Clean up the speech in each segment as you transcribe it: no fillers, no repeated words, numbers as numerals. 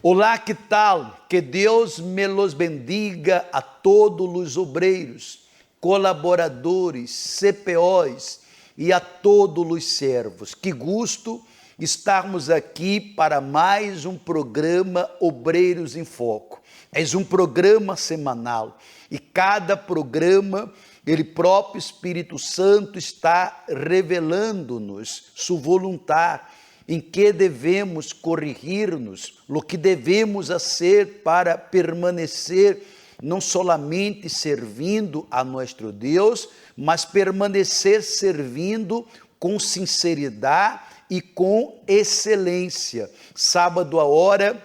Olá, que tal? Que Deus me los bendiga a todos os obreiros, colaboradores, CPOs e a todos os servos. Que gosto estarmos aqui para mais um programa Obreiros em Foco. É um programa semanal e cada programa, ele próprio Espírito Santo está revelando-nos sua vontade, em que devemos corrigir-nos, o que devemos fazer para permanecer não somente servindo a nosso Deus, mas permanecer servindo com sinceridade e com excelência. Sábado agora,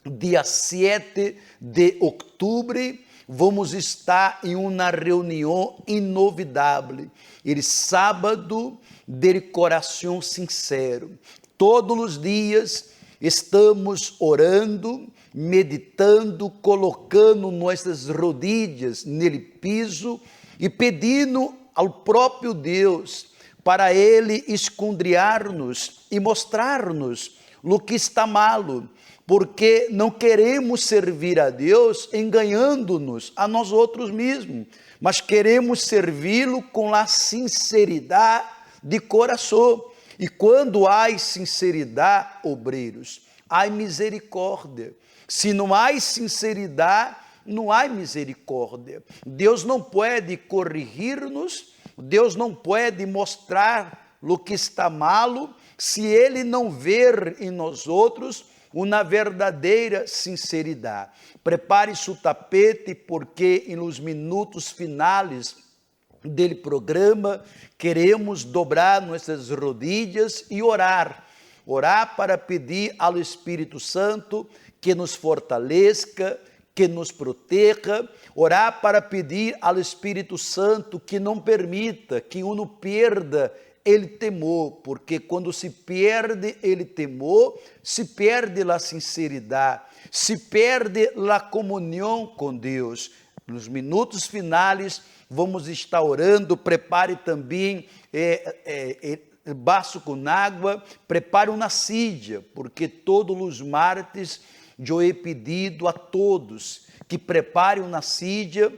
dia 7 de outubro, vamos estar em uma reunião inovidável. Ele sábado de coração sincero. Todos os dias estamos orando, meditando, colocando nossas rodilhas nele piso e pedindo ao próprio Deus para Ele escondriar-nos e mostrar-nos o que está malo, porque não queremos servir a Deus enganando-nos a nós outros mesmos, mas queremos servi-lo com a sinceridade de coração. E quando há sinceridade, obreiros, há misericórdia. Se não há sinceridade, não há misericórdia. Deus não pode corrigir-nos, Deus não pode mostrar o que está malo, se Ele não ver em nós outros uma verdadeira sinceridade. Prepare seu tapete, porque nos minutos finais dele programa, queremos dobrar nossas rodilhas e orar para pedir ao Espírito Santo que nos fortaleça, que nos proteja, orar para pedir ao Espírito Santo que não permita que uno perda ele temor, porque quando se perde ele temor, se perde a sinceridade, se perde a comunhão com Deus. Nos minutos finais, vamos estar orando. Prepare também baço com água, prepare uma sídia, porque todos os martes eu he pedido a todos que preparem uma sídia.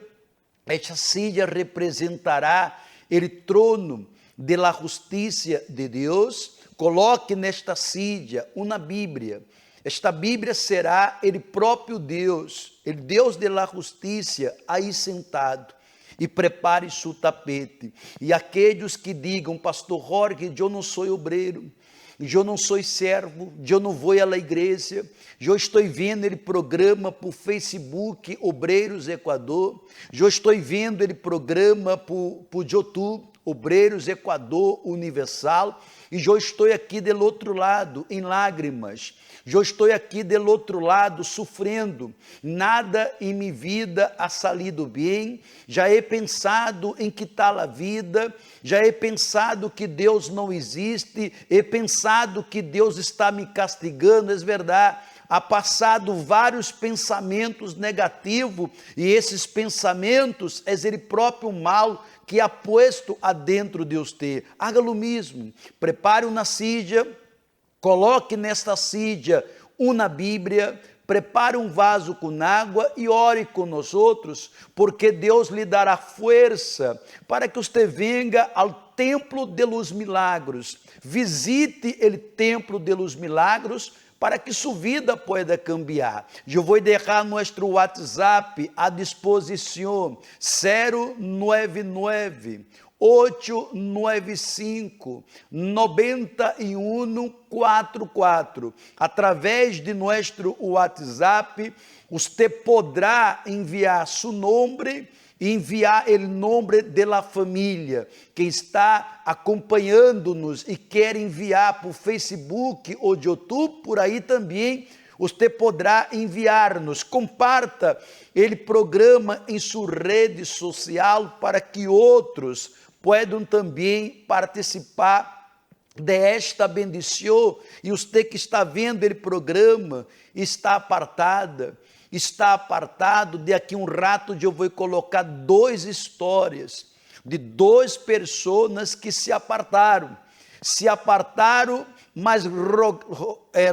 Esta sídia representará o trono de la justiça de Deus. Coloque nesta sídia uma Bíblia. Esta Bíblia será ele próprio Deus, o Deus de la justiça, aí sentado. E prepare seu tapete. E aqueles que digam, pastor Jorge, eu não sou obreiro, eu não sou servo, eu não vou à igreja, eu estou vendo ele programa por Facebook, Obreiros Equador, eu estou vendo ele programa por YouTube, Obreiros Equador Universal, e eu estou aqui do outro lado, em lágrimas. Eu estou aqui do outro lado, sofrendo. Nada em minha vida ha salido bem. Já he pensado em que tal a vida. Já he pensado que Deus não existe. He pensado que Deus está me castigando. É verdade. Há passado vários pensamentos negativos. E esses pensamentos é ele próprio mal que há posto adentro de você. Haga o mesmo. Prepare uma sídia. Coloque nesta sídia uma Bíblia, prepare um vaso com água e ore com nós outros, porque Deus lhe dará força para que você venha ao templo de los milagros. Visite o templo de los milagros para que sua vida pueda cambiar. Eu vou deixar nosso WhatsApp à disposição, 099 895 9144. Através de nosso WhatsApp, você poderá enviar seu nome, enviar o nome da família que está acompanhando-nos e quer enviar por Facebook ou YouTube, por aí também. Você poderá enviar-nos. Comparta ele programa em sua rede social para que outros possam também participar desta bendição. E você que está vendo ele programa está apartado. De aqui um rato eu vou colocar 2 histórias de 2 pessoas que se apartaram, mas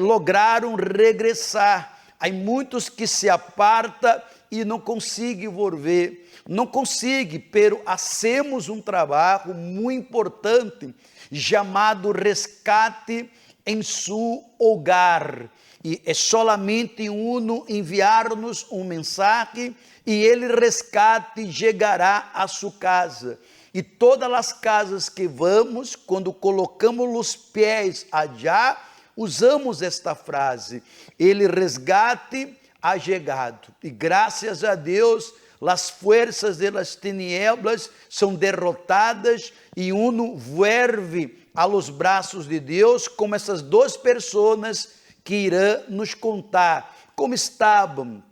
lograram regressar Há muitos que se apartam e não conseguem volver, não conseguem, pero hacemos um trabalho muito importante, chamado resgate em seu hogar. E é solamente uno enviar-nos um mensagem e ele resgate chegará a sua casa. E todas as casas que vamos, quando colocamos os pés allá, usamos esta frase, ele resgate ha chegado. E graças a Deus, as forças das tinieblas são derrotadas e uno vuelve a los braços de Deus, como essas duas pessoas que irão nos contar como estavam,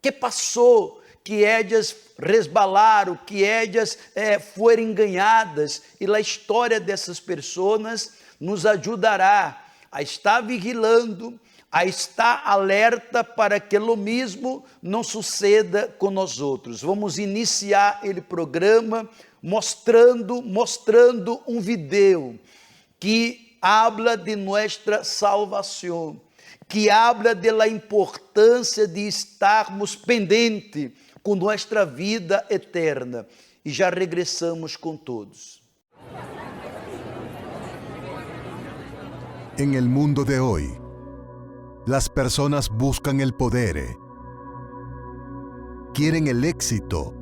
que passou, que ellas resbalaram, que ellas foram enganadas, e a história dessas pessoas nos ajudará a estar vigilando, a estar alerta para que o mesmo não suceda com nós outros. Vamos iniciar o programa mostrando um vídeo que habla de nossa salvação, que habla de la importância de estarmos pendentes com nossa vida eterna. E já regressamos com todos. En el mundo de hoy, las personas buscan el poder, quieren el éxito,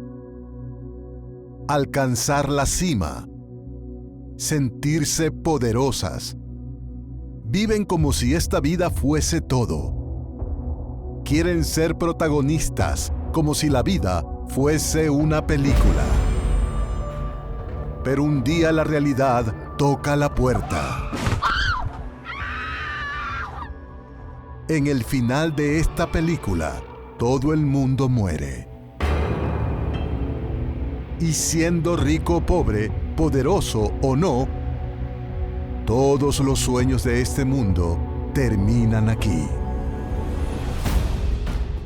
alcanzar la cima, sentirse poderosas. Viven como si esta vida fuese todo. Quieren ser protagonistas, como si la vida fuese una película. Pero un día la realidad toca la puerta. En el final de esta película, todo el mundo muere. Y siendo rico o pobre, poderoso o no, todos los sueños de este mundo terminan aquí.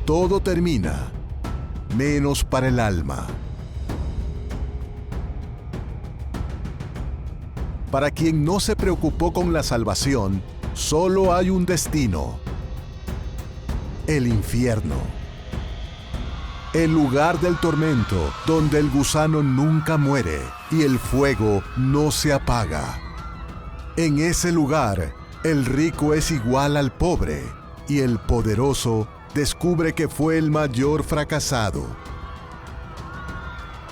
Todo termina, menos para el alma. Para quien no se preocupó con la salvación, solo hay un destino: el infierno. El lugar del tormento, donde el gusano nunca muere y el fuego no se apaga. En ese lugar, el rico es igual al pobre y el poderoso descubre que fue el mayor fracasado.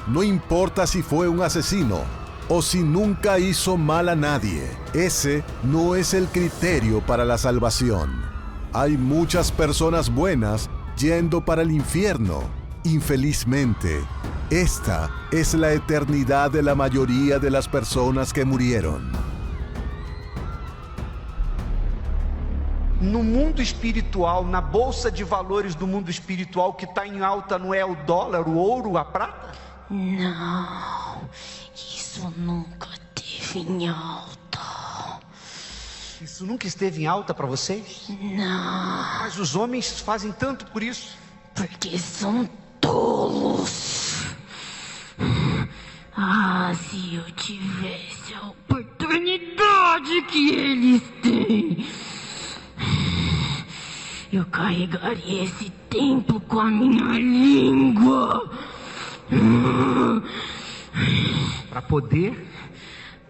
No importa si fue un asesino o si nunca hizo mal a nadie, ese no es el criterio para la salvación. Hay muchas personas buenas yendo para el infierno. Infelizmente, esta es la eternidad de la mayoría de las personas que murieron. No mundo espiritual, na bolsa de valores do mundo espiritual, que está em alta não é o dólar, o ouro, a prata? Não, isso nunca teve em alta. Isso nunca esteve em alta para vocês? Não, Mas os homens fazem tanto por isso. porque são tolos. Ah, se eu tivesse a oportunidade que eles têm, eu carregaria esse templo com a minha língua. Para poder?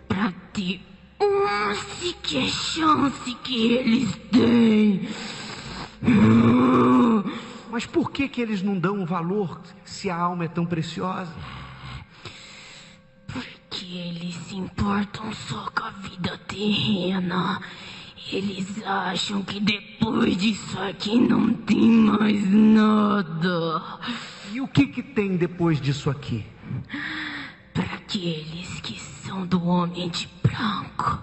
Pra ter uma sequer chance que eles têm. Mas por que eles não dão um valor se a alma é tão preciosa? Porque eles se importam só com a vida terrena. Eles acham que depois disso aqui não tem mais nada. E o que tem depois disso aqui? Para aqueles que são do homem de branco,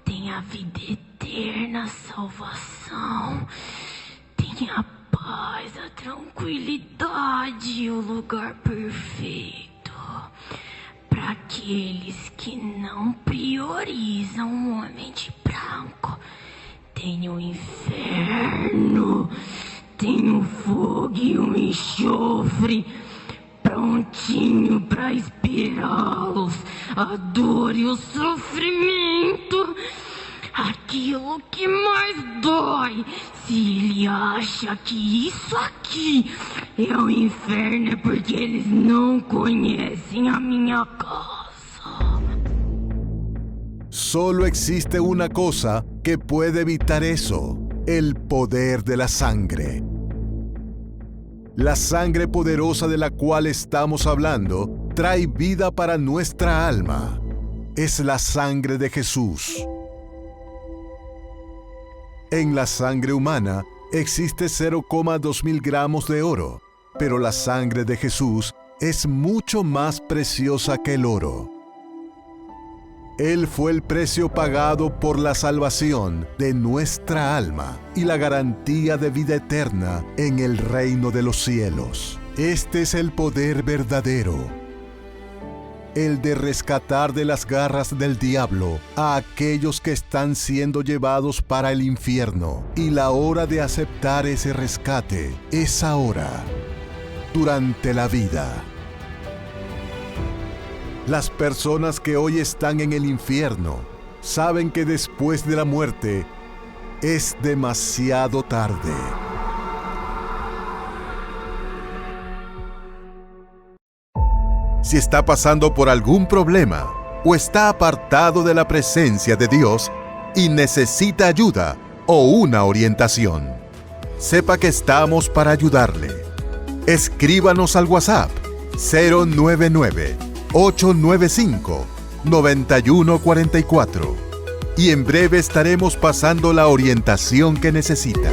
tem a vida eterna, a salvação, tem a paz, a tranquilidade, o lugar perfeito. Para aqueles que não priorizam o homem de branco, tem o inferno, tem o fogo e o enxofre, prontinho para esperá-los, a dor e o sofrimento. aquilo que mais dói. Se ele acha que isso aqui é o inferno, é porque eles não conhecem a minha casa. Solo existe una cosa que puede evitar eso: el poder de la sangre. La sangre poderosa de la cual estamos hablando trae vida para nuestra alma. Es la sangre de Jesús. En la sangre humana existe 0,2 mil gramos de oro, pero la sangre de Jesús es mucho más preciosa que el oro. Él fue el precio pagado por la salvación de nuestra alma y la garantía de vida eterna en el reino de los cielos. Este es el poder verdadero, el de rescatar de las garras del diablo a aquellos que están siendo llevados para el infierno. Y la hora de aceptar ese rescate es ahora, durante la vida. Las personas que hoy están en el infierno saben que después de la muerte es demasiado tarde. Si está pasando por algún problema o está apartado de la presencia de Dios y necesita ayuda o una orientación, sepa que estamos para ayudarle. Escríbanos al WhatsApp 099-895-9144 y en breve estaremos pasando la orientación que necesita.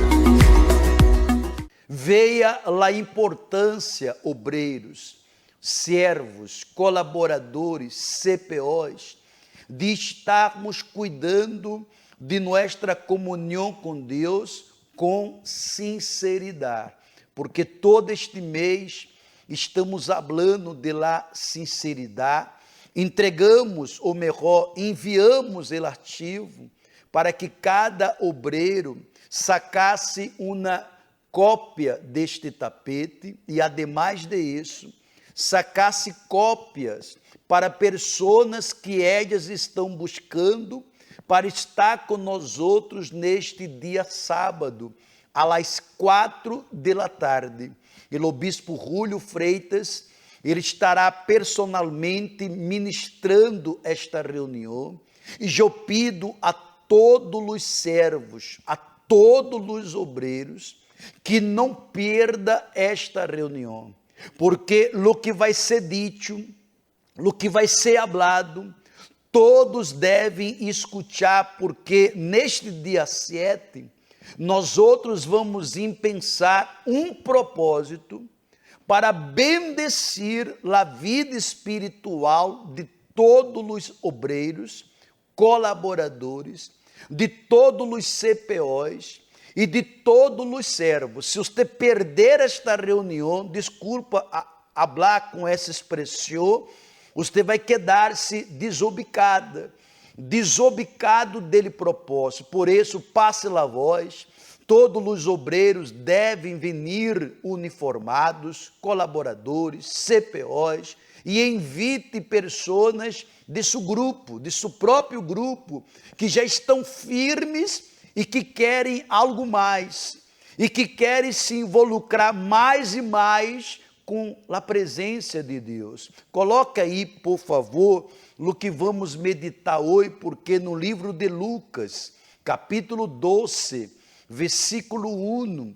Veja a importância, obreiros, servos, colaboradores, CPOs, de estarmos cuidando de nossa comunhão com Deus com sinceridade, porque todo este mês estamos falando de la sinceridade, entregamos, ou melhor, enviamos o arquivo para que cada obreiro sacasse uma cópia deste tapete e, ademais de isso, sacasse cópias para pessoas que elas estão buscando para estar com nós outros neste dia sábado, às 4 da tarde. O bispo Júlio Freitas, ele estará personalmente ministrando esta reunião, e eu pido a todos os servos, a todos os obreiros, que não perda esta reunião, porque o que vai ser dito, o que vai ser hablado, todos devem escutar, porque neste dia 7, nós outros vamos pensar um propósito para bendecir a vida espiritual de todos os obreiros, colaboradores, de todos os CPOs e de todos os servos. Se você perder esta reunião, desculpa falar com essa expressão, você vai quedar-se desobicado dele propósito. Por isso, passe a voz, todos os obreiros devem vir uniformados, colaboradores, CPOs, e invite pessoas de seu grupo, de seu próprio grupo, que já estão firmes e que querem algo mais, e que querem se involucrar mais e mais com a presença de Deus. Coloca aí, por favor, o que vamos meditar hoje, porque no livro de Lucas, capítulo 12, versículo 1,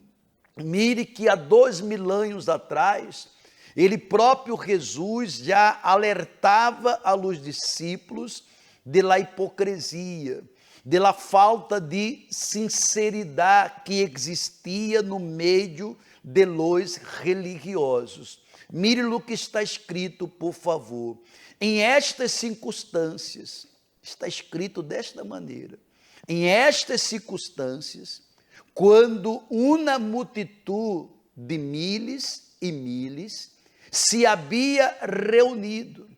mire que há 2000 anos atrás, ele próprio Jesus já alertava aos discípulos de la hipocrisia, de la falta de sinceridade que existia no meio de los religiosos. Mire o que está escrito, por favor. Em estas circunstâncias, está escrito desta maneira: em estas circunstâncias, quando uma multitud de miles e miles se havia reunido,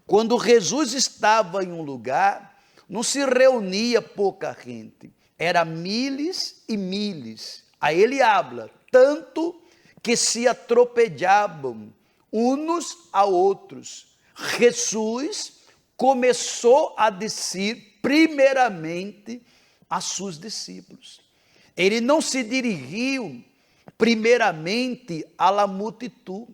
quando Jesus estava em um lugar, não se reunia pouca gente, era miles e miles. Aí ele habla, tanto que se atropelavam uns a outros. Jesus começou a dizer primeiramente a seus discípulos. Ele não se dirigiu primeiramente à multidão.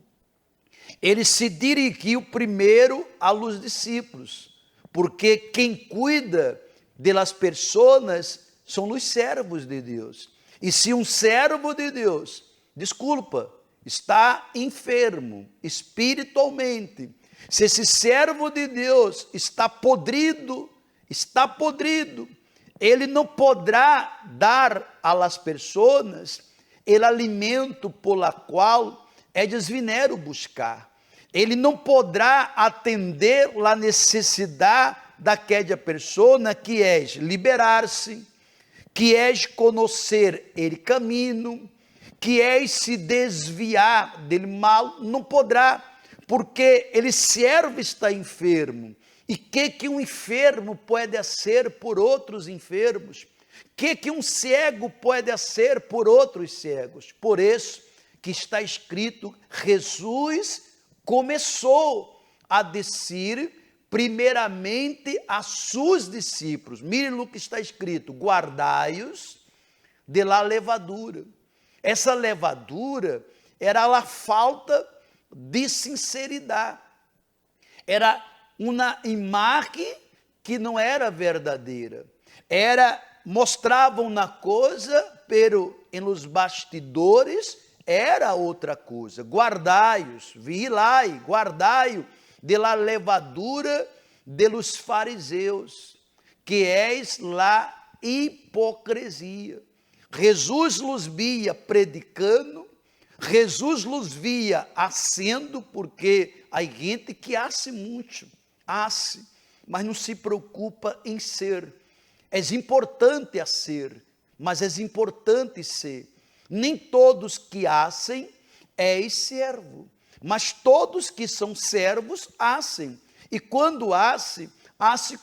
Ele se dirigiu primeiro aos discípulos, porque quem cuida das pessoas são os servos de Deus. E se um servo de Deus, está enfermo espiritualmente, se esse servo de Deus está podrido, ele não poderá dar às pessoas o alimento por qual eles vieram buscar. Ele não poderá atender a necessidade daquela pessoa que é liberar-se, que é conhecer o caminho, que é se desviar do mal. Não poderá, porque ele servo está enfermo. E que um enfermo pode ser por outros enfermos? Que um cego pode ser por outros cegos? Por isso que está escrito, Jesus começou a dizer primeiramente a seus discípulos. Mire o que está escrito: guardai-os de la levadura. Essa levadura era a falta de sinceridade. Era uma imagem que não era verdadeira. Mostravam uma coisa, pero em los bastidores era outra coisa. Guardai-os, vigilai, guardai-os de la levadura de los fariseus, que és la hipocrisia. Jesus los via predicando, Jesus los via haciendo, porque há gente que hace muito, mas não se preocupa em ser. É importante ser, mas é importante ser. Nem todos que hacem é servo, mas todos que são servos hacem. E quando hace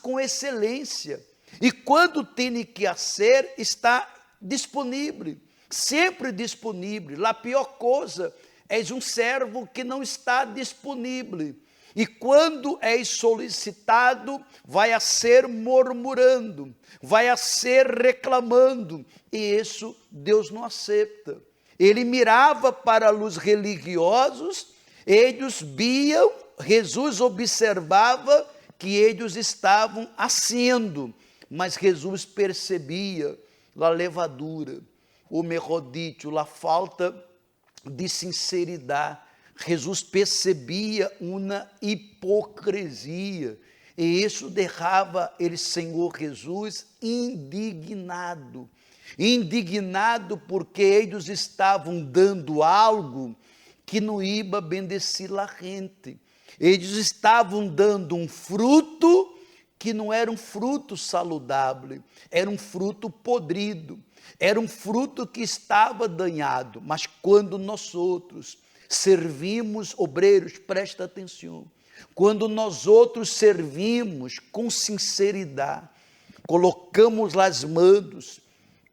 com excelência. E quando tem que hacer, está disponível, sempre disponível. A pior coisa é um servo que não está disponível. E quando é solicitado, vai a ser murmurando, vai a ser reclamando, e isso Deus não aceita. Ele mirava para os religiosos, eles viam, Jesus observava que eles estavam haciendo, mas Jesus percebia a levadura, o merodítio, a falta de sinceridade. Jesus percebia uma hipocrisia, e isso deixava ele, Senhor Jesus, indignado porque eles estavam dando algo que não ia bendecir a gente. Eles estavam dando um fruto que não era um fruto saudável, era um fruto podrido, era um fruto que estava danhado. Mas quando nós outros servimos, obreiros, presta atenção, quando nós outros servimos com sinceridade, colocamos as mãos,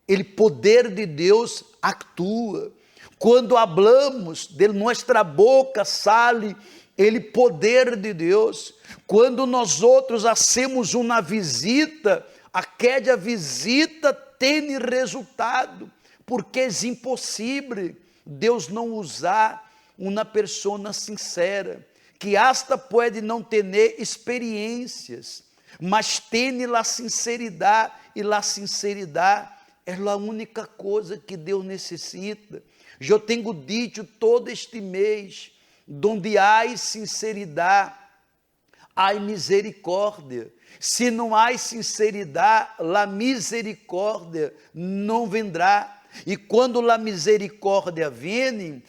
o poder de Deus atua. Quando hablamos, de nossa boca sale o poder de Deus. Quando nós outros hacemos uma visita, aquela visita tem resultado, porque é impossível Deus não usar uma pessoa sincera, que hasta pode não ter experiências, mas tem a sinceridade, e a sinceridade é a única coisa que Deus necessita. Eu tenho dito todo este mês, donde há sinceridade, há misericórdia. Se não há sinceridade, a misericórdia não vendrá. E quando a misericórdia vem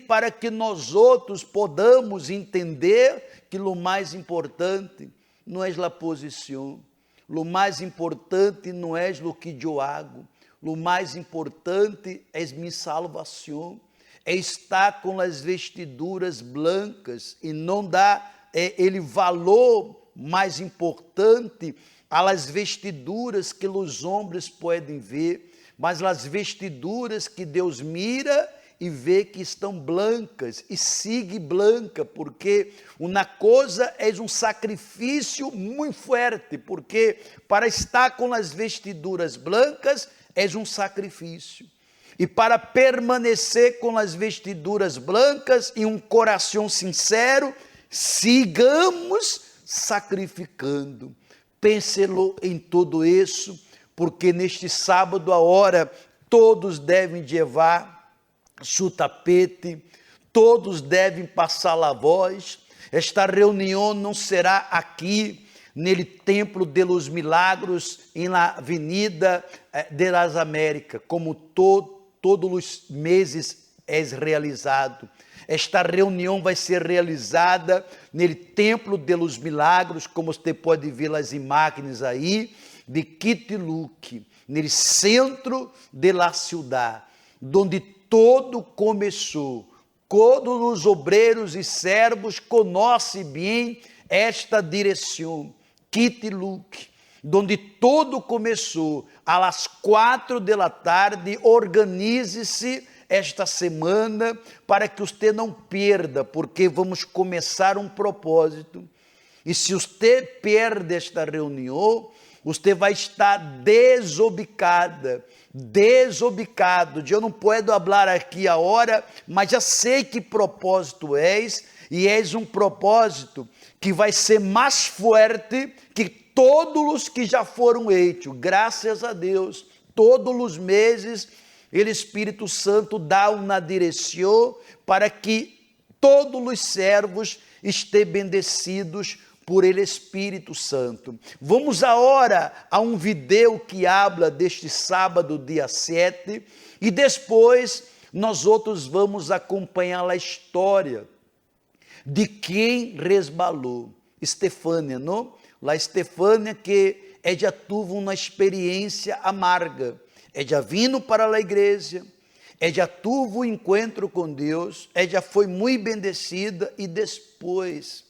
para que nós outros podamos entender que o mais importante não é a posição, o mais importante não é o que eu hago, o mais importante é minha salvação, é estar com as vestiduras blancas e não dar ele valor mais importante às vestiduras que os homens podem ver, mas as vestiduras que Deus mira e vê que estão blancas, e siga branca, porque uma coisa é um sacrifício muito forte, porque para estar com as vestiduras blancas é um sacrifício. E para permanecer com as vestiduras blancas e um coração sincero, sigamos sacrificando. Pense-lo em tudo isso, porque neste sábado a hora todos devem levar seu tapete, todos devem passar a voz. Esta reunião não será aqui, nele Templo de los Milagros, na Avenida de las Américas, como todos os meses é realizado. Esta reunião vai ser realizada no Templo de los Milagros, como você pode ver as imagens aí, de Quitilhuque, no centro de la ciudad, onde todo começou. Todos os obreiros e servos conhecem bem esta direção, Quitilhuque, onde todo começou. Às 4 da tarde, organize-se esta semana para que você não perda, porque vamos começar um propósito. E se você perde esta reunião, você vai estar desobicado. Eu não posso falar aqui a hora, mas já sei que propósito és, e és um propósito que vai ser mais forte que todos os que já foram feitos. Graças a Deus, todos os meses, o Espírito Santo dá uma direção para que todos os servos estejam bendecidos por ele Espírito Santo. Vamos agora a um vídeo que habla deste sábado, dia 7, e depois nós outros vamos acompanhar a história de quem resbalou. Estefânia, não? La Estefânia que ela teve uma experiência amarga. Ela vindo para a igreja, ela teve um encontro com Deus, ela foi muito bendecida e depois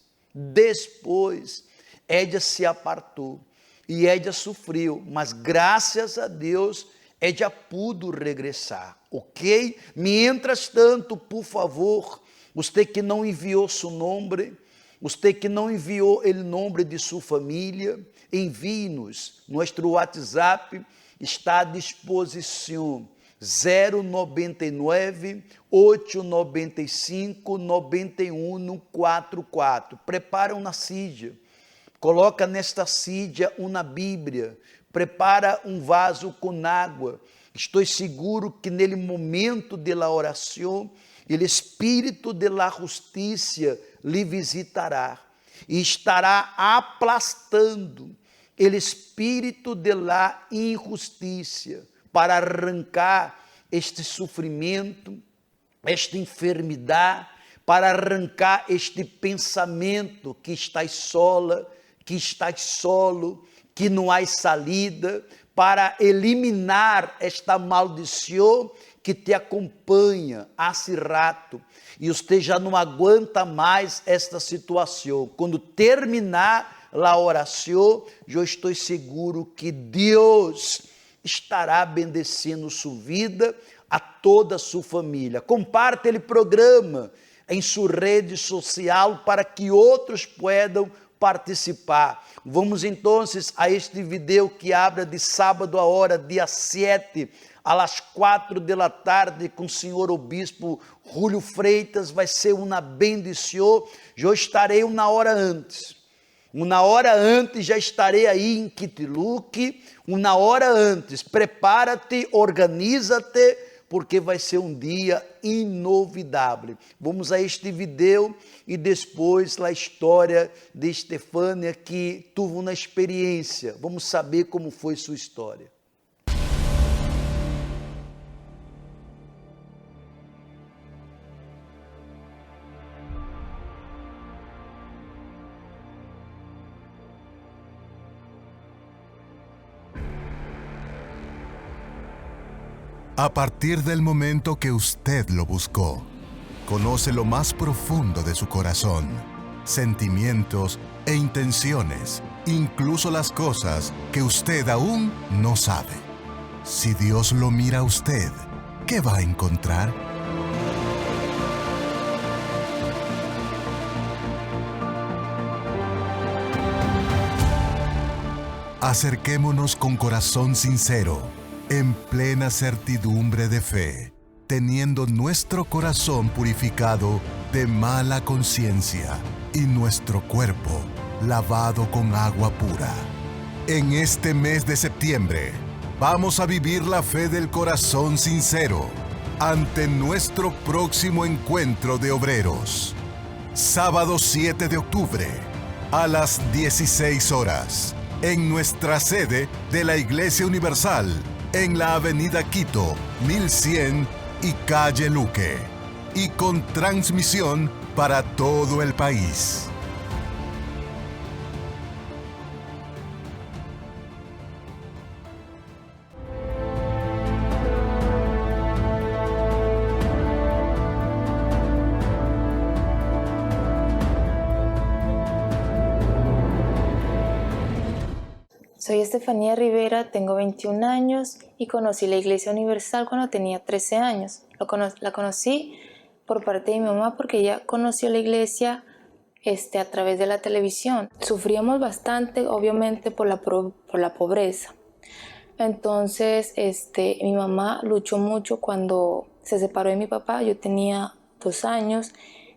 ela se apartou e ela sofreu, mas graças a Deus ela pôde regressar, ok? Mientras tanto, por favor, você que não enviou seu nome, você que não enviou o nome de sua família, envie-nos. Nosso WhatsApp está à disposição. 099 895 9144. Prepara uma sídia, coloca nesta sídia uma Bíblia, prepara um vaso com água. Estou seguro que nele momento de la oração, o Espírito de la justiça lhe visitará e estará aplastando o espírito de la injustiça, para arrancar este sofrimento, esta enfermidade, para arrancar este pensamento que estás sola, que estás solo, que não há saída, para eliminar esta maldição que te acompanha há rato, e você já não aguenta mais esta situação. Quando terminar a oração, eu estou seguro que Deus estará bendecendo sua vida, a toda a sua família. Compartilhe o programa em sua rede social para que outros possam participar. Vamos então a este vídeo que abre de sábado a hora, dia 7, às 4 da tarde, com o senhor obispo Júlio Freitas. Vai ser uma bendição. Eu estarei uma hora antes. Uma hora antes já estarei aí em Quitilhuque, uma hora antes. Prepara-te, organiza-te, porque vai ser um dia inovidável. Vamos a este vídeo e depois a história de Estefânia, que teve uma experiência. Vamos saber como foi sua história. A partir del momento que usted lo buscó, conoce lo más profundo de su corazón, sentimientos e intenciones, incluso las cosas que usted aún no sabe. Si Dios lo mira a usted, ¿qué va a encontrar? Acerquémonos con corazón sincero, en plena certidumbre de fe, teniendo nuestro corazón purificado de mala conciencia y nuestro cuerpo lavado con agua pura. En este mes de septiembre, vamos a vivir la fe del corazón sincero ante nuestro próximo encuentro de obreros. Sábado 7 de octubre, a las 16 horas, en nuestra sede de la Iglesia Universal, en la Avenida Quito, 1100 y Calle Luque, y con transmisión para todo el país. Soy Estefanía Rivera, tengo 21 años y conocí la Iglesia Universal cuando tenía 13 años. La conocí por parte de mi mamá porque ella conoció la iglesia a través de la televisión. Sufríamos bastante, obviamente, por la pobreza. Entonces, mi mamá luchó mucho cuando se separó de mi papá. Yo tenía 2 años.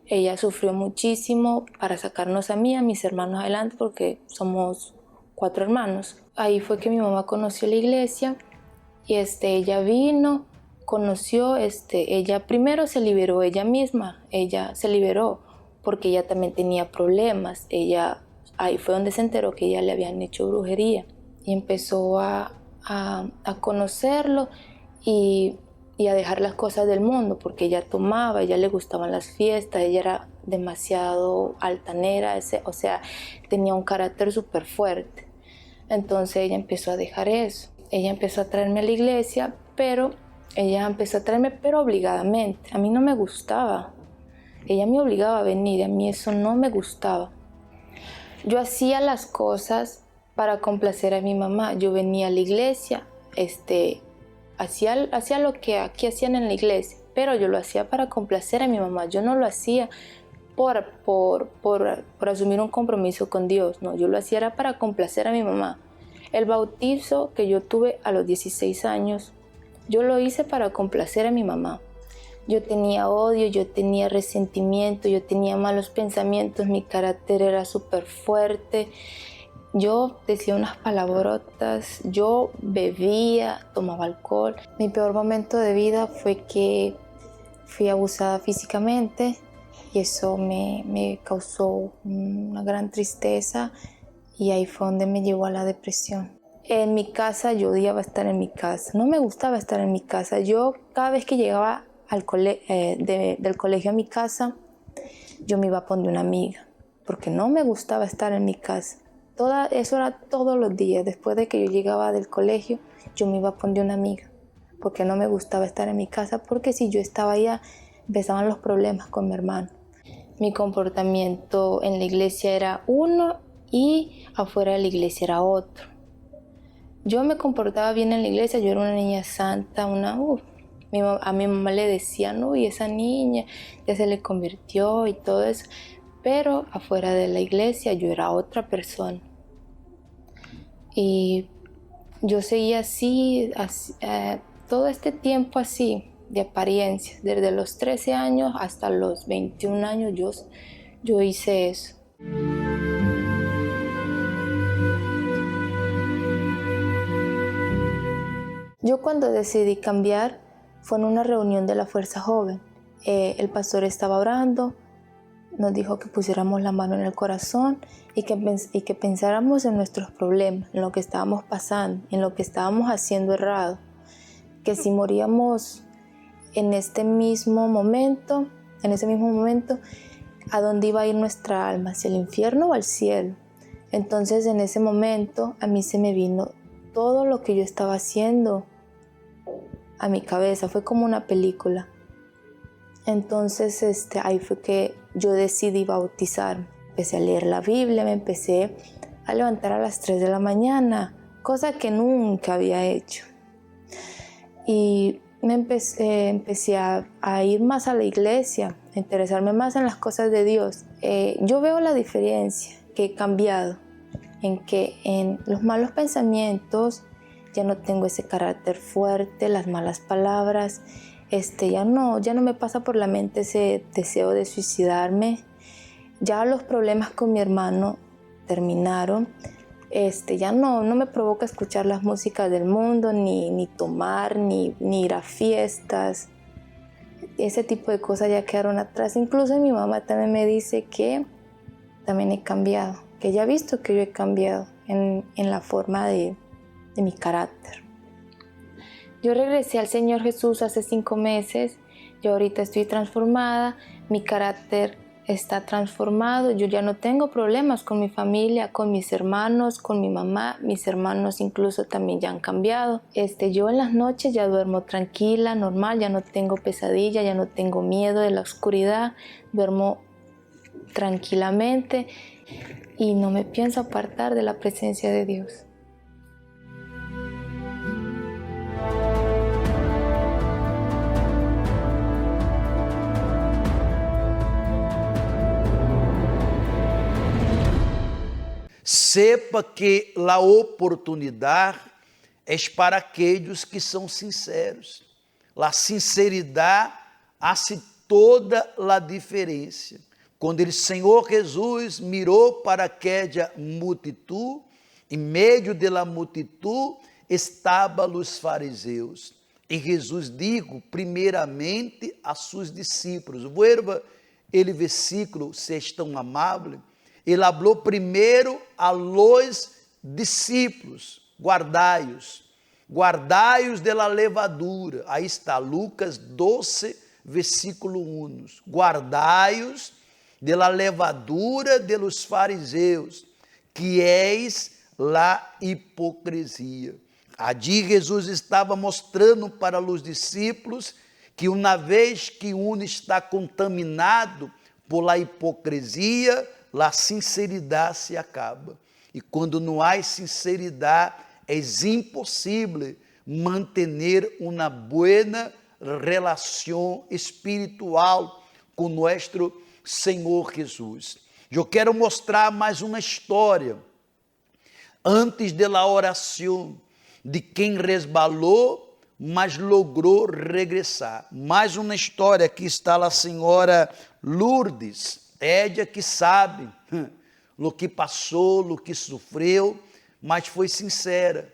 Ella sufrió muchísimo para sacarnos a mí, a mis hermanos adelante, porque somos 4 hermanos. Ahí fue que mi mamá conoció la iglesia y ella vino, conoció, ella primero se liberó ella misma, ella se liberó porque ella también tenía problemas. Ahí fue donde se enteró que ella le habían hecho brujería y empezó a conocerlo y a dejar las cosas del mundo, porque ella tomaba, ella le gustaban las fiestas, ella era demasiado altanera, o sea, tenía un carácter súper fuerte. Entonces ella empezó a dejar eso. Ella empezó a traerme a la iglesia, pero obligadamente. A mí no me gustaba. Ella me obligaba a venir, a mí eso no me gustaba. Yo hacía las cosas para complacer a mi mamá. Yo venía a la iglesia, hacía lo que aquí hacían en la iglesia, pero yo lo hacía para complacer a mi mamá. Yo no lo hacía por asumir un compromiso con Dios. No, yo lo hacía era para complacer a mi mamá. El bautizo que yo tuve a los 16 años, yo lo hice para complacer a mi mamá. Yo tenía odio, yo tenía resentimiento, yo tenía malos pensamientos, mi carácter era súper fuerte. Yo decía unas palabrotas, yo bebía, tomaba alcohol. Mi peor momento de vida fue que fui abusada físicamente. Y eso me causó una gran tristeza y ahí fue donde me llevó a la depresión. En mi casa yo odiaba estar en mi casa, no me gustaba estar en mi casa. Yo cada vez que llegaba del colegio a mi casa, yo me iba a poner una amiga, porque no me gustaba estar en mi casa. Eso era todos los días. Después de que yo llegaba del colegio, yo me iba a poner una amiga, porque no me gustaba estar en mi casa, porque si yo estaba allá, empezaban los problemas con mi hermano. Mi comportamiento en la iglesia era uno y afuera de la iglesia era otro. Yo me comportaba bien en la iglesia, yo era una niña santa, a mi mamá le decían, uy, esa niña ya se le convirtió y todo eso, pero afuera de la iglesia yo era otra persona. Y yo seguía así todo este tiempo así, de apariencias. Desde los 13 años hasta los 21 años yo hice eso. Yo cuando decidí cambiar fue en una reunión de la Fuerza Joven. El pastor estaba orando, nos dijo que pusiéramos la mano en el corazón y que pensáramos en nuestros problemas, en lo que estábamos pasando, en lo que estábamos haciendo errado, que si moríamos en ese mismo momento, a dónde iba a ir nuestra alma, hacia el infierno o al cielo. Entonces en ese momento a mí se me vino todo lo que yo estaba haciendo a mi cabeza, fue como una película. Entonces ahí fue que yo decidí bautizarme. Empecé a leer la Biblia, me empecé a levantar a las 3 de la mañana, cosa que nunca había hecho. Y empecé a ir más a la iglesia, a interesarme más en las cosas de Dios. Yo veo la diferencia, que he cambiado. en que en los malos pensamientos ya no tengo ese carácter fuerte, las malas palabras, ya no me pasa por la mente ese deseo de suicidarme. Ya los problemas con mi hermano terminaron. Ya no me provoca escuchar las músicas del mundo, ni tomar, ni ir a fiestas. Ese tipo de cosas ya quedaron atrás. Incluso mi mamá también me dice que también he cambiado, que ella ha visto que yo he cambiado en la forma de mi carácter. Yo regresé al Señor Jesús hace 5 meses, yo ahorita estoy transformada, mi carácter está transformado, yo ya no tengo problemas con mi familia, con mis hermanos, con mi mamá, mis hermanos incluso también ya han cambiado. Yo en las noches ya duermo tranquila, normal, ya no tengo pesadilla, ya no tengo miedo de la oscuridad, duermo tranquilamente y no me pienso apartar de la presencia de Dios. Sepa que a oportunidade é para aqueles que são sinceros. A sinceridade hace toda a diferença. Quando o Senhor Jesus mirou para aquela multitud, em meio da multitud estavam os fariseus. E Jesus dijo primeiramente a seus discípulos, vuelva ele versículo, se és tão amável. Ele falou primeiro a los discípulos, guardai-os de la levadura. Aí está, Lucas 12, versículo 1. Guardai-os de la levadura de los fariseus, que és la hipocrisia. Allí Jesus estava mostrando para os discípulos que uma vez que um está contaminado por la hipocrisia, a sinceridade se acaba. E quando não há sinceridade, é impossível manter uma boa relação espiritual com nosso Senhor Jesus. Eu quero mostrar mais uma história antes da oração de quem resbalou, mas logrou regressar. Mais uma história, aqui está a senhora Lourdes. Ella que sabe o que passou, o que sofreu, mas foi sincera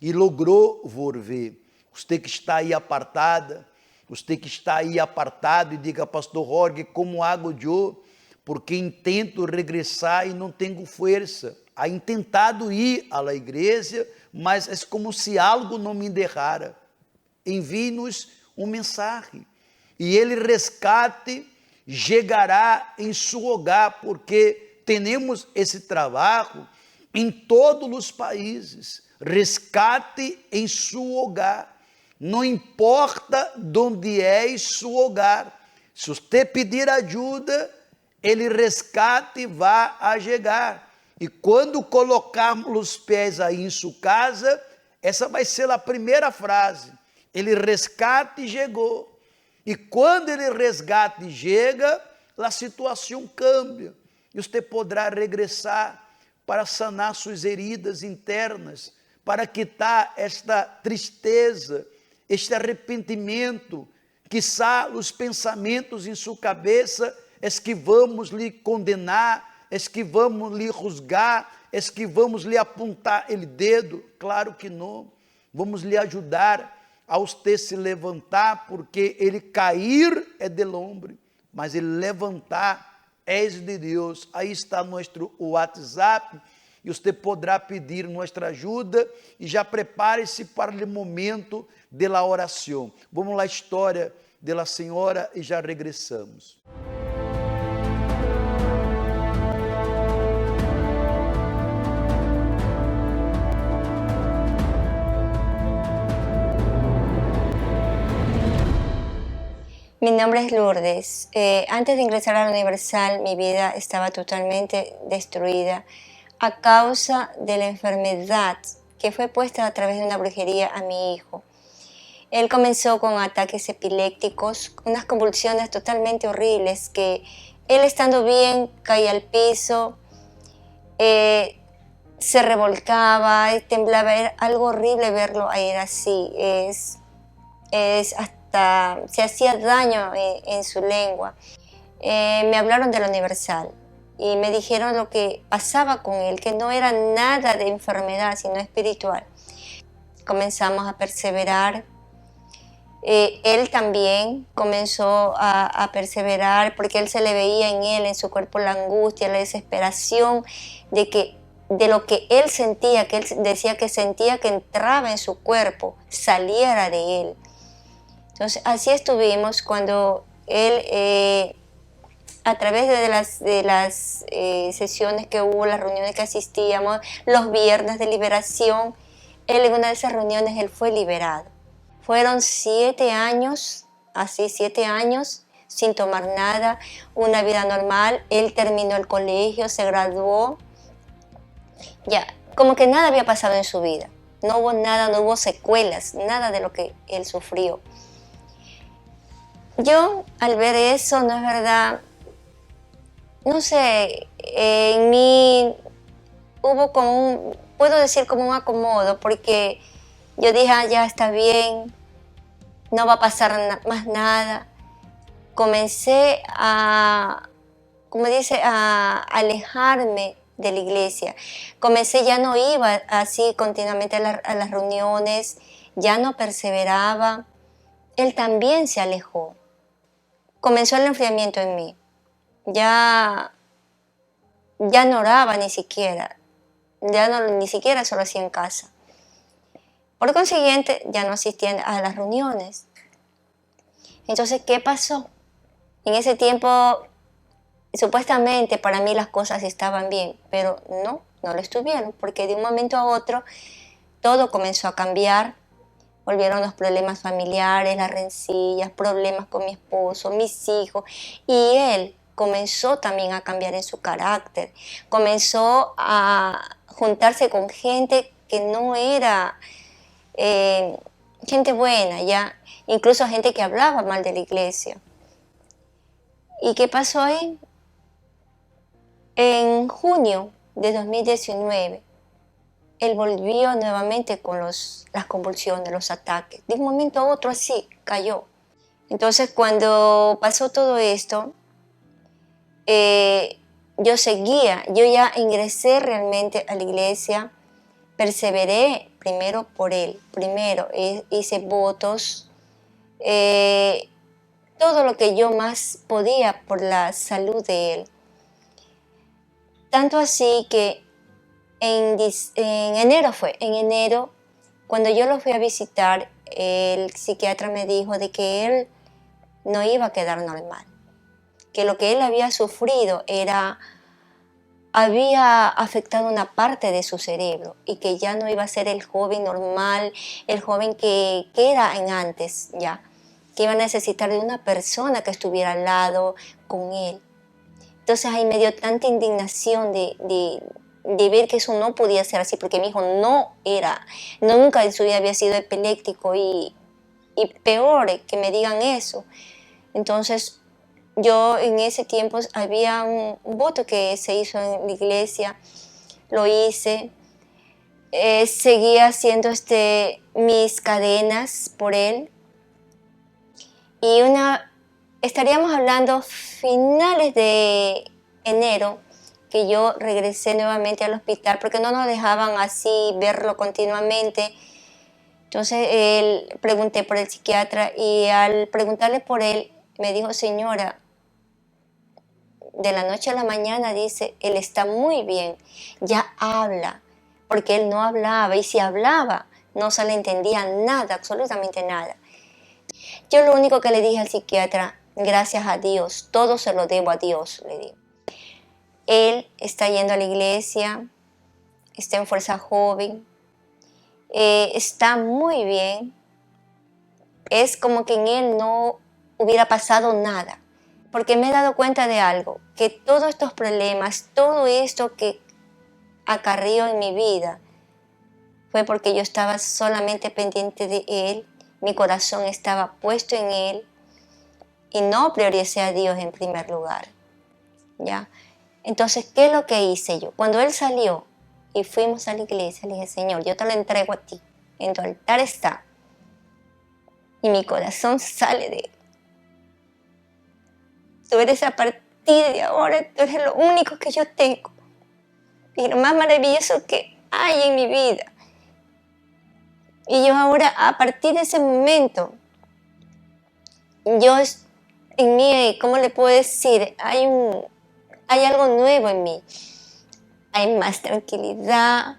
e logrou volver. Você que está aí apartada, você que está aí apartado e diga, pastor Jorge, como hago eu? Porque intento regressar e não tenho força. Ha intentado ir à igreja, mas é como se algo não me derrara. Envie-nos mensagem e ele rescate chegará em seu hogar, porque temos esse trabalho em todos os países. Rescate em seu hogar. Não importa onde é seu hogar. Se você pedir ajuda, ele rescate vai a chegar. E quando colocarmos os pés aí em sua casa, essa vai ser a primeira frase. Ele rescate chegou. E quando ele resgate chega, a situação cambia. E você poderá regressar para sanar suas heridas internas, para quitar esta tristeza, este arrependimento, quiçá os pensamentos em sua cabeça, é que vamos lhe condenar, é que vamos lhe juzgar, é que vamos lhe apontar o dedo. Claro que não. Vamos lhe ajudar a você se levantar, porque ele cair é del homem, mas ele levantar é de Deus. Aí está nosso WhatsApp, e você poderá pedir nossa ajuda, e já prepare-se para o momento da oração. Vamos lá, história da senhora, e já regressamos. Mi nombre es Lourdes. Antes de ingresar a la Universal, mi vida estaba totalmente destruida a causa de la enfermedad que fue puesta a través de una brujería a mi hijo. Él comenzó con ataques epilépticos, unas convulsiones totalmente horribles que él estando bien caía al piso, se revolcaba, temblaba, era algo horrible verlo a él así, hasta se hacía daño en su lengua. Me hablaron de la Universal y me dijeron lo que pasaba con él, que no era nada de enfermedad, sino espiritual. Comenzamos a perseverar. Él también comenzó a perseverar porque él se le veía en su cuerpo la angustia, la desesperación de lo que él sentía, que él decía que sentía que entraba en su cuerpo, saliera de él. Entonces así estuvimos cuando él, a través de las sesiones que hubo, las reuniones que asistíamos, los viernes de liberación, él en una de esas reuniones él fue liberado. Fueron 7 años, así 7 años, sin tomar nada, una vida normal. Él terminó el colegio, se graduó. Ya, como que nada había pasado en su vida. No hubo nada, no hubo secuelas, nada de lo que él sufrió. Yo, al ver eso, no es verdad, no sé, en mí hubo como puedo decir como un acomodo, porque yo dije, ya está bien, no va a pasar más nada. Comencé como dice, a alejarme de la iglesia. Comencé, ya no iba así continuamente a las reuniones, ya no perseveraba. Él también se alejó. Comenzó el enfriamiento en mí. Ya no oraba ni siquiera. Ni siquiera solo hacía en casa. Por consiguiente, ya no asistía a las reuniones. Entonces, ¿qué pasó? En ese tiempo, supuestamente para mí las cosas estaban bien, pero no lo estuvieron, porque de un momento a otro todo comenzó a cambiar. Volvieron los problemas familiares, las rencillas, problemas con mi esposo, mis hijos, y él comenzó también a cambiar en su carácter. Comenzó a juntarse con gente que no era gente buena, ya, incluso gente que hablaba mal de la iglesia. ¿Y qué pasó ahí? En junio de 2019, él volvió nuevamente con las convulsiones, los ataques. De un momento a otro así, cayó. Entonces, cuando pasó todo esto, yo ya ingresé realmente a la iglesia, perseveré primero por él, hice votos, todo lo que yo más podía por la salud de él. Tanto así que en enero, cuando yo lo fui a visitar, el psiquiatra me dijo de que él no iba a quedar normal, que lo que él había sufrido había afectado una parte de su cerebro y que ya no iba a ser el joven normal, el joven que era en antes, ya, que iba a necesitar de una persona que estuviera al lado con él. Entonces ahí me dio tanta indignación de ver que eso no podía ser así, porque mi hijo nunca en su vida había sido epiléptico y peor que me digan eso. Entonces yo en ese tiempo había un voto que se hizo en la iglesia, lo hice, seguía haciendo mis cadenas por él, y estaríamos hablando finales de enero, que yo regresé nuevamente al hospital porque no nos dejaban así verlo continuamente. Entonces pregunté por el psiquiatra y al preguntarle por él me dijo, señora, de la noche a la mañana, dice, él está muy bien, ya habla, porque él no hablaba, y si hablaba no se le entendía nada, absolutamente nada. Yo lo único que le dije al psiquiatra, gracias a Dios, todo se lo debo a Dios, le digo. Él está yendo a la iglesia, está en Fuerza Joven, está muy bien. Es como que en él no hubiera pasado nada, porque me he dado cuenta de algo, que todos estos problemas, todo esto que acarreó en mi vida, fue porque yo estaba solamente pendiente de él, mi corazón estaba puesto en él y no prioricé a Dios en primer lugar, ¿ya? Entonces, ¿qué es lo que hice yo? Cuando él salió, Y fuimos a la iglesia. Le dije, Señor, yo te lo entrego a ti. En tu altar está. Y mi corazón sale de él. Tú eres a partir de ahora, tú eres lo único que yo tengo. Y lo más maravilloso que hay en mi vida. Y yo ahora, a partir de ese momento, yo en mí, ¿cómo le puedo decir? Hay algo nuevo en mí. Hay más tranquilidad,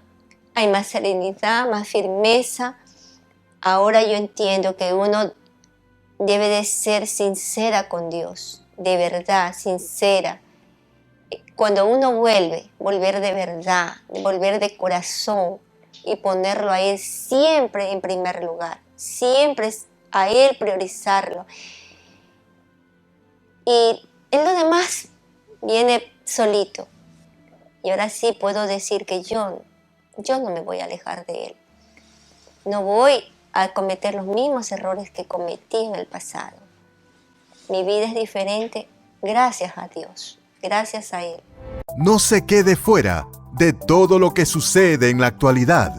hay más serenidad, más firmeza. Ahora yo entiendo que uno debe de ser sincera con Dios, de verdad, sincera. Cuando uno volver de verdad, volver de corazón y ponerlo a Él siempre en primer lugar, siempre a Él priorizarlo. Y en lo demás viene solito. Y ahora sí puedo decir que yo no me voy a alejar de Él. No voy a cometer los mismos errores que cometí en el pasado. Mi vida es diferente gracias a Dios, gracias a Él. No se quede fuera de todo lo que sucede en la actualidad.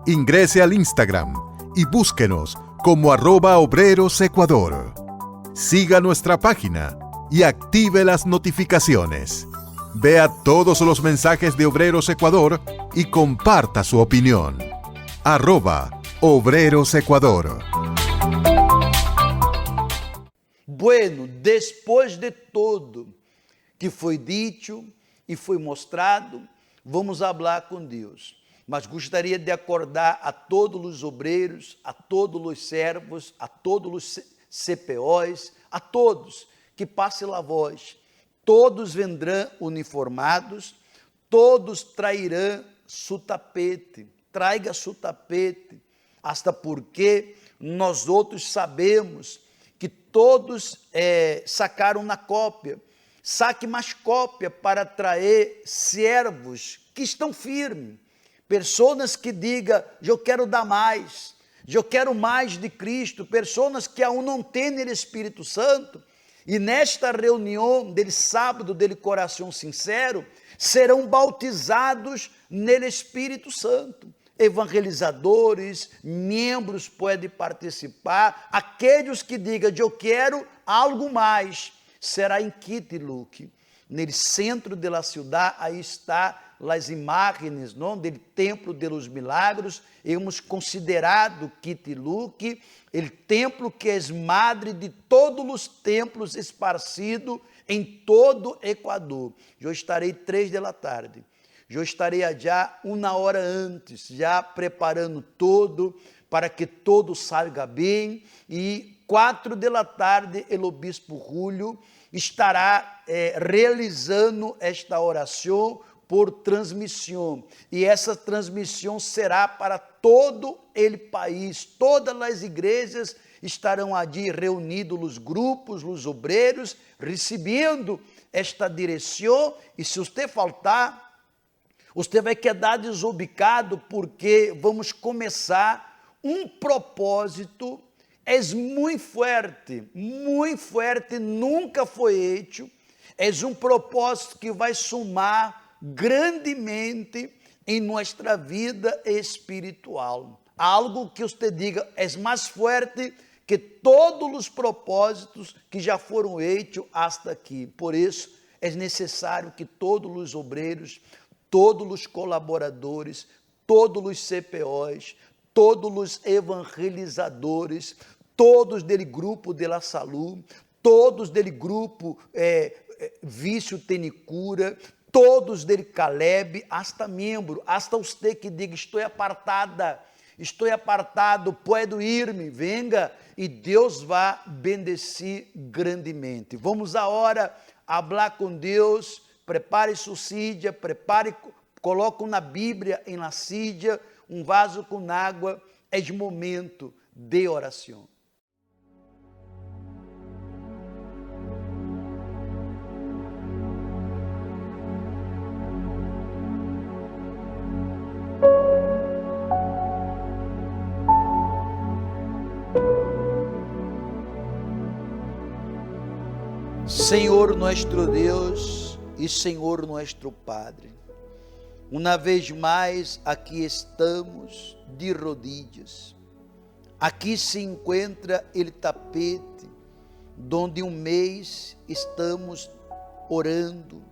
Ingrese al Instagram y búsquenos como @obrerosecuador. Siga nuestra página y active las notificaciones. Vea todos los mensajes de Obreros Ecuador y comparta su opinión. @ObrerosEcuador. Bueno, depois de tudo que foi dito e foi mostrado, vamos falar com Deus. Mas gostaria de acordar a todos os obreiros, a todos os servos, a todos os CPOs, a todos que passe a voz. Todos vendrão uniformados, todos trairão seu tapete. Traiga seu tapete, hasta porque nós outros sabemos que todos sacaram na cópia. Saque mais cópia para atrair servos que estão firmes. Pessoas que digam, eu quero dar mais, eu quero mais de Cristo. Pessoas que ainda não têm o Espírito Santo. E nesta reunião dele sábado, dele coração sincero, serão bautizados no Espírito Santo. Evangelizadores, membros podem participar. Aqueles que digam, eu quero algo mais, será em Quitiluk. No centro da cidade, aí está as imagens, não, do templo dos milagros. Hemos considerado Quitiluk o templo que é madre de todos os templos esparcidos em todo o Equador. Eu estarei 3 da tarde. Eu estarei já 1 hora antes, já preparando tudo para que tudo salga bem. E 4 da tarde, o Obispo Julio estará realizando esta oração por transmissão. E essa transmissão será para todo o país. Todas as igrejas estarão ali reunidos, os grupos, os obreiros, recebendo esta direção. E se você faltar, você vai quedar desubicado, porque vamos começar um propósito muito forte, nunca foi feito. É um propósito que vai somar grandemente em nossa vida espiritual. Algo que você diga é mais forte que todos os propósitos que já foram feitos hasta aqui. Por isso, é necessário que todos os obreiros, todos os colaboradores, todos os CPOs, todos os evangelizadores, todos dele grupo de la saúde, todos dele grupo vício tem cura, todos dele Caleb, hasta membro, hasta você que diga, estou apartado, puedo ir-me, venga, e Deus vai bendecir grandemente. Vamos agora falar com Deus. Prepare sua sídia, coloque uma Bíblia em la sídia, vaso com água. É de momento de oração. Senhor nuestro Deus e Senhor nuestro Padre, Uma vez mais, aqui estamos de rodillas. Aqui se encontra o tapete, donde um mês estamos orando,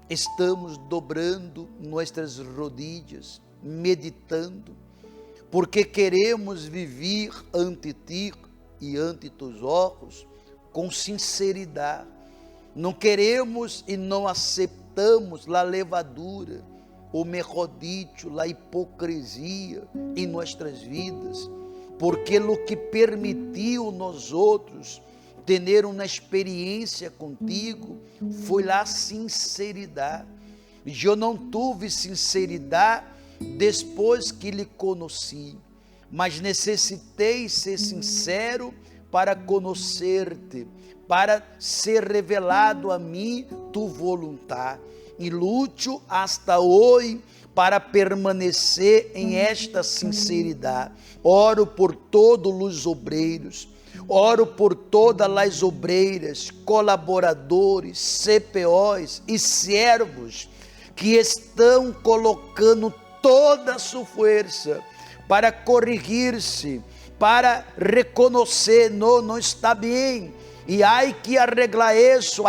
estamos dobrando nossas rodillas, meditando, porque queremos viver ante ti e ante teus olhos com sinceridade. Não queremos e não aceitamos a levadura, ou melhor dito, a hipocrisia em nossas vidas, porque o que permitiu nós outros ter uma experiência contigo foi a sinceridade. Eu não tive sinceridade depois que lhe conheci, mas necessitei ser sincero para conhecer-te, para ser revelado a mim tu vontade. E luto hasta hoje para permanecer em esta sinceridade. Oro por todos os obreiros, oro por todas as obreiras, colaboradores, CPOs e servos que estão colocando toda a sua força para corrigir-se, para reconhecer, não está bem, e há que arreglar isso,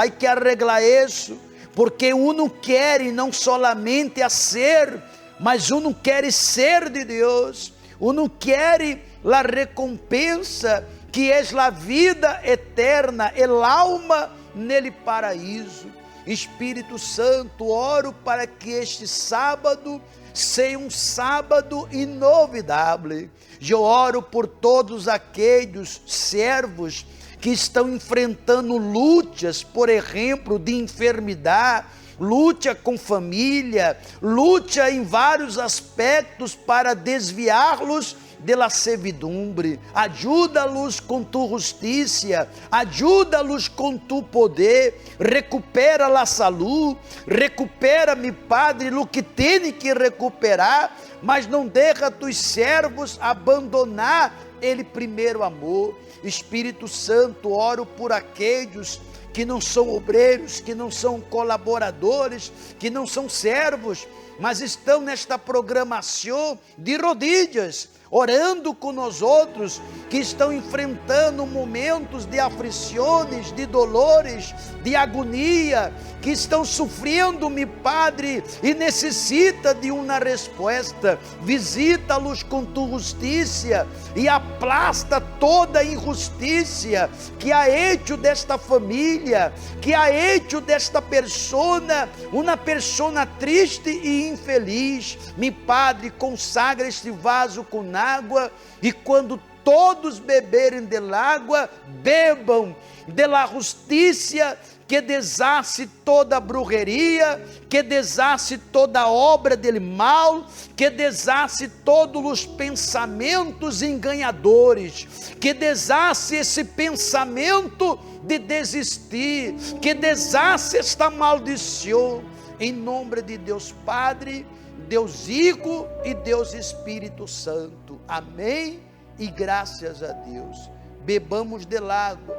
porque uno quer não solamente a ser, mas uno quer ser de Deus, uno quer a recompensa que é a vida eterna, el alma nele paraíso. Espírito Santo, oro para que este sábado seja um sábado inovidável. Eu oro por todos aqueles servos que estão enfrentando lutas, por exemplo, de enfermidade, luta com família, luta em vários aspectos para desviá-los da servidumbre. Ajuda-los com tu justiça, ajuda-los com tu poder, recupera a saúde, recupera, meu Padre, o que tem que recuperar, mas não deixa tus servos abandonar ele primeiro amor. Espírito Santo, oro por aqueles que não são obreiros, que não são colaboradores, que não são servos, mas estão nesta programação de rodillas, orando com nós outros, que estão enfrentando momentos de aflições, de dolores, de agonia, que estão sofrendo, meu Padre, e necessita de uma resposta. Visita-los com tua justiça e aplasta toda a injustiça que há hecho desta família, que há hecho desta persona, uma persona triste e infeliz. Meu Padre, consagra este vaso com água, e quando todos beberem da água, bebam da justiça que deshace toda brujeria, que deshace toda obra del mal, que deshace todos os pensamentos enganadores, que deshace esse pensamento de desistir, que deshace esta maldição, em nome de Deus Padre, Deus Hijo e Deus Espírito Santo. Amém e graças a Deus. Bebamos de água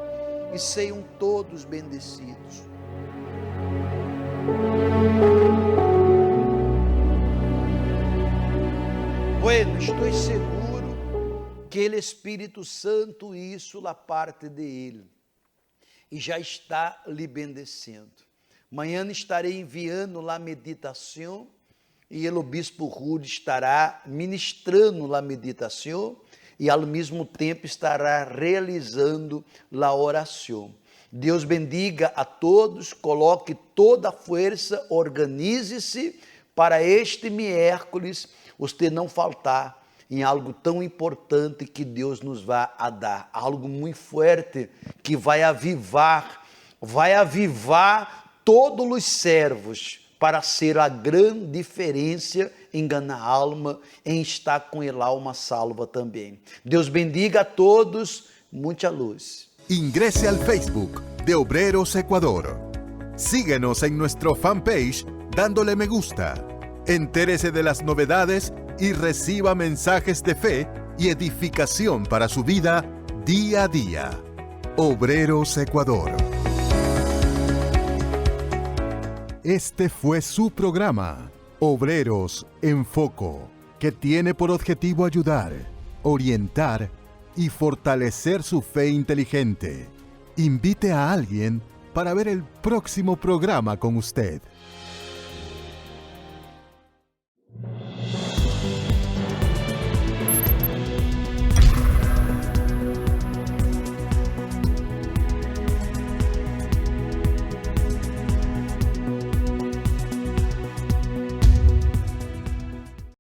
e sejam todos bendecidos. Bueno, estou seguro que o Espírito Santo hizo a parte de Ele e já está lhe bendecendo. Amanhã estarei enviando a meditação e o Bispo Rude estará ministrando a meditação e ao mesmo tempo estará realizando a oração. Deus bendiga a todos, coloque toda a força, organize-se para este miércoles, você não faltar em algo tão importante que Deus nos vai a dar, algo muito forte que vai avivar todos os servos para ser a grande diferença em ganhar alma, em estar com a alma salva também. Deus bendiga a todos, muita luz. Ingrese al Facebook de Obreros Ecuador. Síguenos en nuestro fanpage dándole me gusta. Entérese de las novedades y reciba mensajes de fe y edificación para su vida día a día. Obreros Ecuador. Este fue su programa, Obreros en Foco, que tiene por objetivo ayudar, orientar y fortalecer su fe inteligente. Invite a alguien para ver el próximo programa con usted.